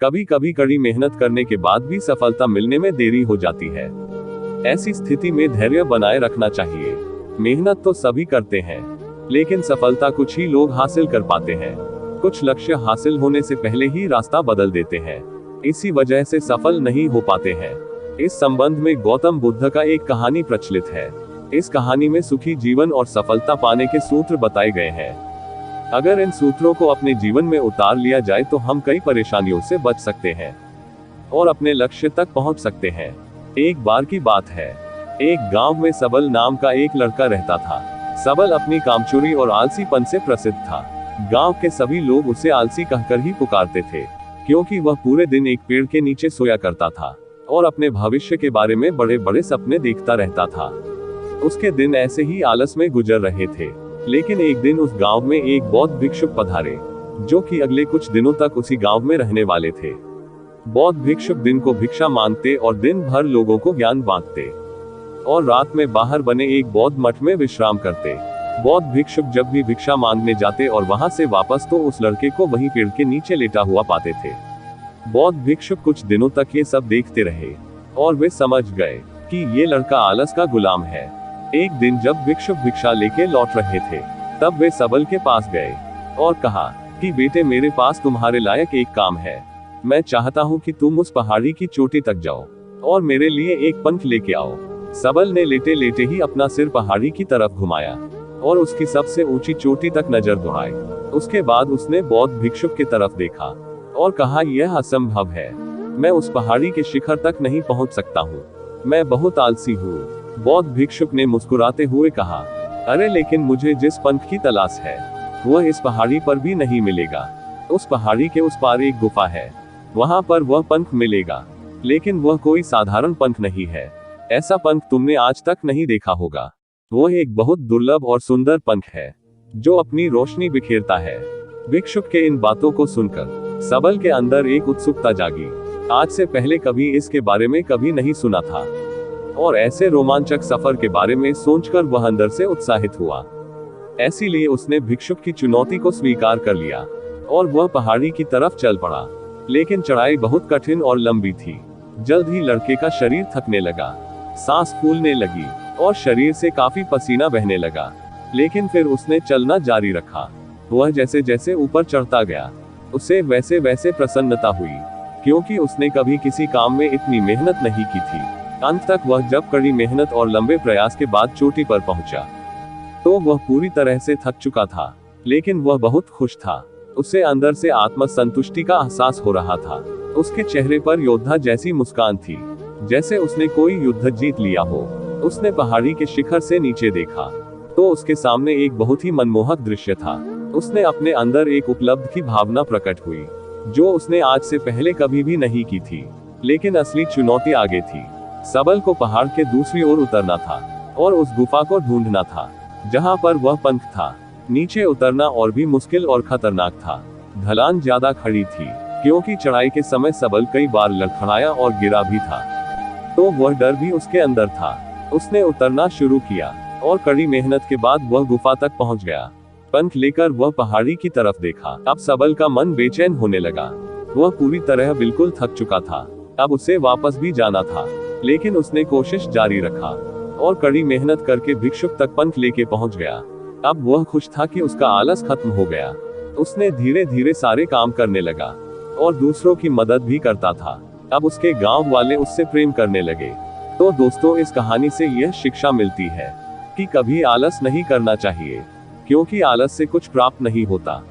कभी कभी कड़ी मेहनत करने के बाद भी सफलता मिलने में देरी हो जाती है। ऐसी स्थिति में धैर्य बनाए रखना चाहिए। मेहनत तो सभी करते हैं, लेकिन सफलता कुछ ही लोग हासिल कर पाते हैं। कुछ लक्ष्य हासिल होने से पहले ही रास्ता बदल देते हैं, इसी वजह से सफल नहीं हो पाते हैं। इस संबंध में गौतम बुद्ध का एक कहानी प्रचलित है। इस कहानी में सुखी जीवन और सफलता पाने के सूत्र बताए गए हैं। अगर इन सूत्रों को अपने जीवन में उतार लिया जाए तो हम कई परेशानियों से बच सकते हैं और अपने लक्ष्य तक पहुंच सकते हैं। एक बार की बात है, एक गांव में सबल नाम का एक लड़का रहता था। सबल अपनी कामचोरी और आलसीपन से प्रसिद्ध था। गांव के सभी लोग उसे आलसी कहकर ही पुकारते थे, क्योंकि वह पूरे दिन एक पेड़ के नीचे सोया करता था और अपने भविष्य के बारे में बड़े बड़े सपने देखता रहता था। उसके दिन ऐसे ही आलस में गुजर रहे थे। लेकिन एक दिन उस गांव में एक बौद्ध भिक्षुक पधारे, जो कि अगले कुछ दिनों तक उसी गांव में रहने वाले थे। बौद्ध भिक्षुक दिन को भिक्षा मांगते और दिन भर लोगों को ज्ञान बांटते और रात में बाहर बने एक बौद्ध मठ में विश्राम करते। बौद्ध भिक्षुक जब भी भिक्षा मांगने जाते और वहां से वापस तो उस लड़के को वहीं पेड़ के नीचे लेटा हुआ पाते थे। बौद्ध भिक्षुक कुछ दिनों तक ये सब देखते रहे और वे समझ गए कि ये लड़का आलस का गुलाम है। एक दिन जब भिक्षुक भिक्षा लेके लौट रहे थे, तब वे सबल के पास गए और कहा कि बेटे, मेरे पास तुम्हारे लायक एक काम है। मैं चाहता हूँ कि तुम उस पहाड़ी की चोटी तक जाओ और मेरे लिए एक पंख लेके आओ। सबल ने लेटे लेटे ही अपना सिर पहाड़ी की तरफ घुमाया और उसकी सबसे ऊंची चोटी तक नजर दौड़ाई। उसके बाद उसने बौद्ध भिक्षुक की तरफ देखा और कहा, यह असंभव है, मैं उस पहाड़ी के शिखर तक नहीं पहुंच सकता हूँ, मैं बहुत आलसी हूँ। बौद्ध भिक्षुक ने मुस्कुराते हुए कहा, अरे लेकिन मुझे जिस पंख की तलाश है वह इस पहाड़ी पर भी नहीं मिलेगा। उस पहाड़ी के उस पार एक गुफा है, वहां पर वह पंख मिलेगा, लेकिन वह कोई साधारण पंख नहीं है। ऐसा पंख तुमने आज तक नहीं देखा होगा। वह एक बहुत दुर्लभ और सुंदर पंख है, जो अपनी रोशनी बिखेरता है। भिक्षुक के इन बातों को सुनकर सबल के अंदर एक उत्सुकता जागी। आज से पहले कभी इसके बारे में कभी नहीं सुना था और ऐसे रोमांचक सफर के बारे में सोचकर वह अंदर से उत्साहित हुआ। इसीलिए उसने भिक्षुक की चुनौती को स्वीकार कर लिया और वह पहाड़ी की तरफ चल पड़ा। लेकिन चढ़ाई बहुत कठिन और लंबी थी। जल्द ही लड़के का शरीर थकने लगा, सांस फूलने लगी और शरीर से काफी पसीना बहने लगा। लेकिन फिर उसने चलना जारी रखा। वह जैसे जैसे ऊपर चढ़ता गया, उसे वैसे वैसे प्रसन्नता हुई, क्योंकि उसने कभी किसी काम में इतनी मेहनत नहीं की थी। अंत तक वह जब कड़ी मेहनत और लंबे प्रयास के बाद चोटी पर पहुंचा, तो वह पूरी तरह से थक चुका था, लेकिन वह बहुत खुश था। उसे अंदर से आत्मसंतुष्टि का एहसास हो रहा था। उसके चेहरे पर योद्धा जैसी मुस्कान थी, जैसे उसने कोई युद्ध जीत लिया हो। उसने पहाड़ी के शिखर से नीचे देखा तो उसके सामने एक बहुत ही मनमोहक दृश्य था। उसने अपने अंदर एक उपलब्धि की भावना प्रकट हुई, जो उसने आज से पहले कभी भी नहीं की थी। लेकिन असली चुनौती आगे थी। सबल को पहाड़ के दूसरी ओर उतरना था और उस गुफा को ढूंढना था जहां पर वह पंख था। नीचे उतरना और भी मुश्किल और खतरनाक था। ढलान ज्यादा खड़ी थी, क्योंकि चढ़ाई के समय सबल कई बार लड़खड़ाया और गिरा भी था, तो वह डर भी उसके अंदर था। उसने उतरना शुरू किया और कड़ी मेहनत के बाद वह गुफा तक पहुंच गया। पंख लेकर वह पहाड़ी की तरफ देखा। अब सबल का मन बेचैन होने लगा। वह पूरी तरह बिल्कुल थक चुका था। अब उसे वापस भी जाना था, लेकिन उसने कोशिश जारी रखा और कड़ी मेहनत करके भिक्षुक तक पंख लेके पहुंच गया। अब वह खुश था कि उसका आलस खत्म हो गया। उसने धीरे धीरे सारे काम करने लगा और दूसरों की मदद भी करता था। अब उसके गांव वाले उससे प्रेम करने लगे। तो दोस्तों, इस कहानी से यह शिक्षा मिलती है कि कभी आलस नहीं करना चाहिए, क्योंकि आलस से कुछ प्राप्त नहीं होता।